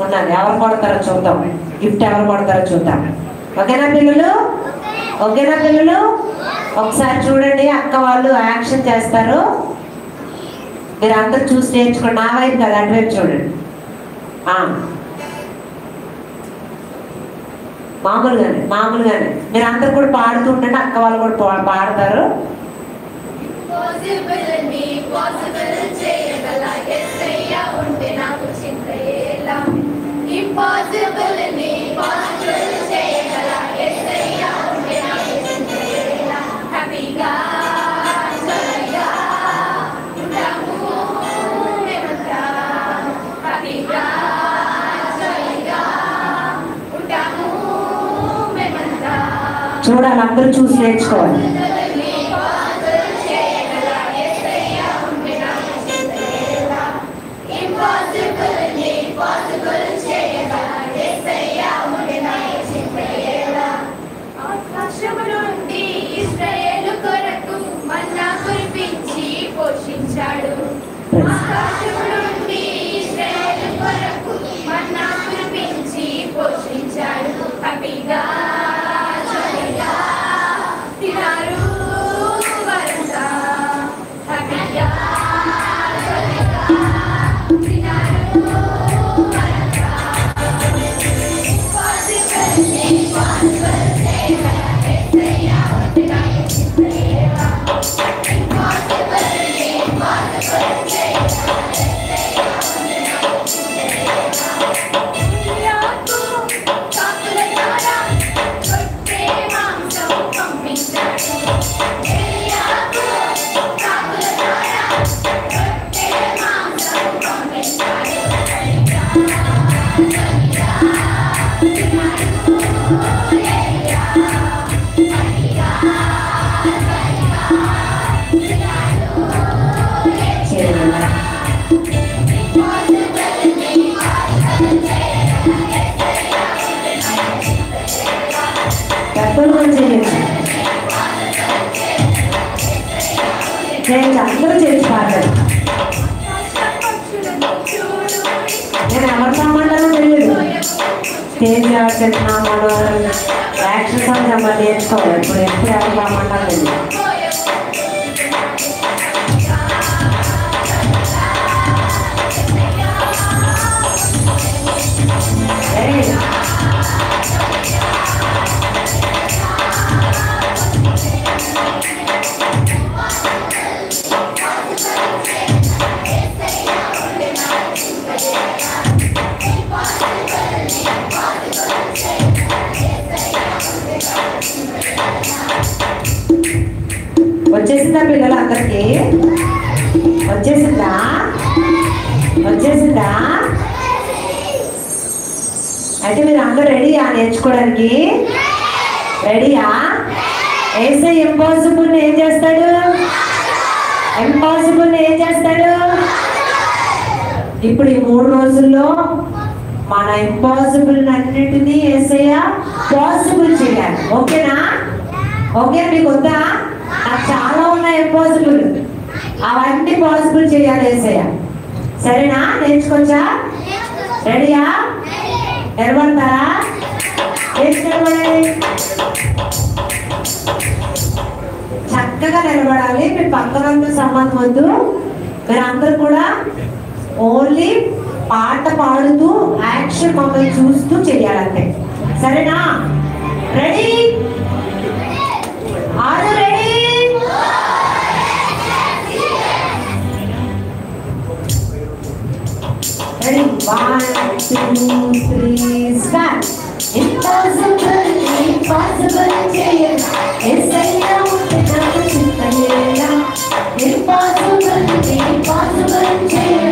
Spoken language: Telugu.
ఉన్నది. ఎవరు కొడతారో చూద్దాం, గిఫ్ట్ ఎవరు కొడతారో చూద్దాం. ఓకేనా పిల్లలు? ఓకేనా పిల్లలు? ఒకసారి చూడండి, అక్క వాళ్ళు యాక్షన్ చేస్తారు, మీరు అందరు చూసి నేర్చుకోండి. నా వైపు కదా, అటువైపు చూడండి. మామూలుగానే మీరు అందరు కూడా పాడుతూ ఉండండి, అక్క వాళ్ళు కూడా పాడతారు. చూడాలి, అందరూ చూసి నేర్చుకోవాలి. అందరూ చేసి పాడారు. నేను ఎవరు సామాన్లు తెలియదు, స్టేజ్ ఎవరు చెప్పినామో యాక్షన్ సాంగ్స్ ఎవరు నేర్చుకోవాలి. ఇప్పుడు ఎప్పుడు ఎవరు సామాన్లు తెలియదు. వచ్చేసిందా పిల్లలందరికీ? వచ్చేసిందా? అయితే మీరు అందరూ రెడీయా నేర్చుకోవడానికి? రెడీయా? ఏసై ఇంపాసిబుల్ ఏం చేస్తాడు? ఇప్పుడు ఈ 3 రోజుల్లో మన ఇంపాసిబుల్ అన్నిటినీ ఏసయ్య పాసిబుల్ చేయాలి. ఓకేనా? ఓకే, మీకు వద్దా? నాకు చాలా ఉన్నాయి ఇంపాసిబుల్, అవన్నీ పాసిబుల్ చేయాలి ఏసయ్య. సరేనా? నేర్చుకోవచ్చా? రెడీయా? నిలబడతారా? చక్కగా నిలబడాలి. మీ పక్కన సంబంధం వద్దు, మీరు అందరూ కూడా ఓన్లీ పాట పాడుతూ యాక్షన్ మమ్మల్ని చూస్తూ చేయాలంటే. సరేనా? Ready? Are you ready? Ready? 1 2 3 start. Impossible చేయగా యేసయ్య ఉంటే నాకు చింత లేదా. ఇంపాసిబుల్ చేయగా